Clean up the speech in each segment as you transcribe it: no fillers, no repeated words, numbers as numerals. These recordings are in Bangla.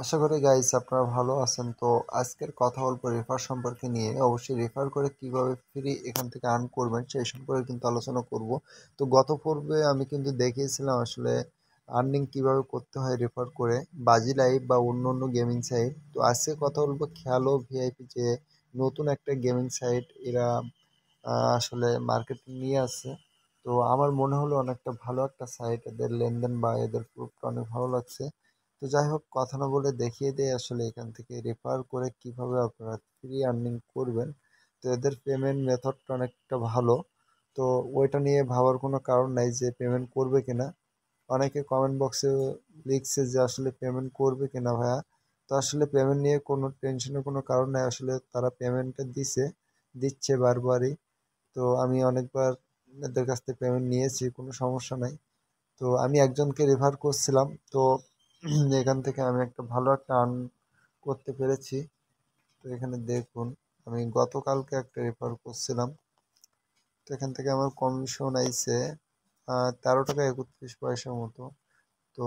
আশা করি গাইস আপনারা ভালো আছেন। তো আজকের কথা বলবো রেফার সম্পর্কে নিয়ে। অবশ্যই রেফার করে কিভাবে ফ্রি এখান থেকে আর্ন করবেন সেই সম্পর্কে কিন্তু আলোচনা করব। তো গত পর্বে আমি কিন্তু দেখিয়েছিলাম আসলে আর্নিং কিভাবে করতে হয় রেফার করে, বাজি লাইভ বা অন্য অন্য গেমিং সাইট। তো আজকে কথা বলবো খেলো ভিআইপি, যে নতুন একটা গেমিং সাইট এরা আসলে মার্কেটে নিয়ে আসছে। তো আমার মনে হলো অনেকটা ভালো একটা সাইট, এদের লেনদেন বা এদের প্রুফটা অনেক ভালো লাগছে। তো যাই হোক, কথা না বলে দেখিয়ে দেয় আসলে এখান থেকে রেফার করে কিভাবে আপনারা ফ্রি আর্নিং করবেন। তো এদের পেমেন্ট মেথডটা অনেকটা ভালো। তো ওইটা নিয়ে ভাবার কোনো কারণ নাই যে পেমেন্ট করবে কিনা। অনেকে কমেন্ট বক্সে লিখছে যে আসলে পেমেন্ট করবে কিনা ভাইয়া। তো আসলে পেমেন্ট নিয়ে কোনো টেনশনের কোনো কারণ নাই, আসলে তারা পেমেন্টটা দিচ্ছে বারবারই। তো আমি অনেকবার এদের কাছ থেকে পেমেন্ট নিয়েছি, কোনো সমস্যা নাই। তো আমি একজনকে রেফার করছিলাম। তো এখান থেকে আমি একটা ভালো একটা আর্ন করতে পেরেছি। তো এখানে দেখুন, আমি গতকালকে একটা রেফার করছিলাম। তো এখান থেকে আমার কমিশন আইছে 13 টাকা 31 পয়সার মতো। তো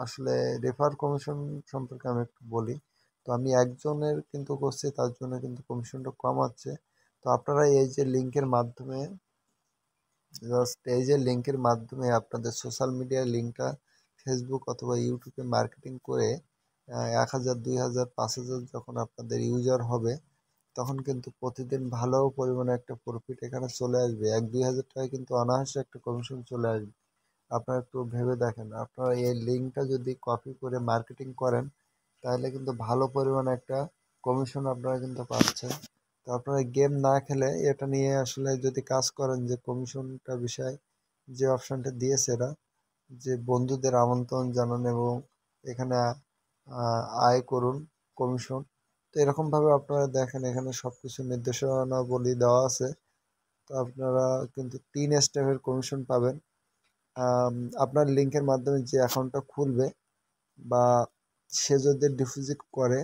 আসলে রেফার কমিশন সম্পর্কে আমি একটু বলি। তো আমি একজনের কিন্তু করছি, তার জন্য কিন্তু কমিশনটা কম আছে। তো আপনারা এই যে লিঙ্কের মাধ্যমে, জাস্ট এই যে লিঙ্কের মাধ্যমে আপনাদের সোশ্যাল মিডিয়ার লিঙ্কটা ফেসবুক অথবা ইউটিউবে মার্কেটিং করে 1,000 2,000 5,000 যখন আপনাদের ইউজার হবে, তখন কিন্তু প্রতিদিন ভালো পরিমাণে একটা প্রফিট এখানে চলে আসবে। 1-2 হাজার টাকা কিন্তু অনায়াসে একটা কমিশন চলে আসবে। আপনারা একটু ভেবে দেখেন, আপনারা এই লিঙ্কটা যদি কপি করে মার্কেটিং করেন, তাহলে কিন্তু ভালো পরিমাণে একটা কমিশন আপনারা কিন্তু পাচ্ছেন। তো আপনারা গেম না খেলে এটা নিয়ে আসলে যদি কাজ করেন, যে কমিশনটা বিষয় যে অপশনটা দিয়েছে এরা, যে বন্ধুদের আমন্ত্রণ জানান এবং এখানে আয় করুন কমিশন। তো এরকমভাবে আপনারা দেখেন, এখানে সব কিছু নির্দেশনাবলী দেওয়া আছে। তো আপনারা কিন্তু 3 স্টেপের কমিশন পাবেন। আপনার লিঙ্কের মাধ্যমে যে অ্যাকাউন্টটা খুলবে বা সে যদি ডিপোজিট করে,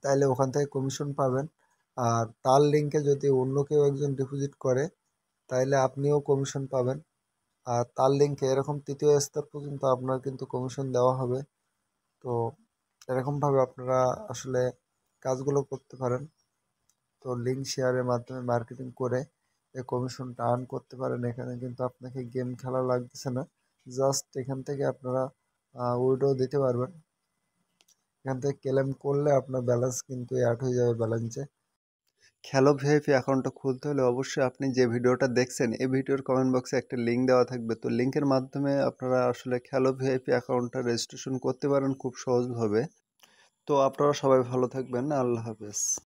তাহলে ওখান থেকে কমিশন পাবেন। আর তার লিঙ্কে যদি অন্য কেউ একজন ডিপোজিট করে, তাহলে আপনিও কমিশন পাবেন। আর তার লিঙ্কে এরকম তৃতীয় স্তর পর্যন্ত আপনার কিন্তু কমিশন দেওয়া হবে। তো এরকমভাবে আপনারা আসলে কাজগুলো করতে পারেন। তো লিঙ্ক শেয়ারের মাধ্যমে মার্কেটিং করে এই কমিশনটা আর্ন করতে পারেন। এখানে কিন্তু আপনাকে গেম খেলা লাগতেছে না, জাস্ট এখান থেকে আপনারা উইড্রো দিতে পারবেন। এখান থেকে ক্লেম করলে আপনার ব্যালেন্স কিন্তু অ্যাড হয়ে যাবে ব্যালেন্সে। খেলো ভিআইপি অ্যাকাউন্টটা খুলতে হলে অবশ্যই আপনি যে ভিডিওটা দেখছেন এই ভিডিওর কমেন্ট বক্সে একটা লিঙ্ক দেওয়া থাকবে। তো লিঙ্কের মাধ্যমে আপনারা আসলে খেলো ভিআইপি অ্যাকাউন্টটা রেজিস্ট্রেশন করতে পারেন খুব সহজভাবে। তো আপনারা সবাই ভালো থাকবেন। আল্লাহ হাফেজ।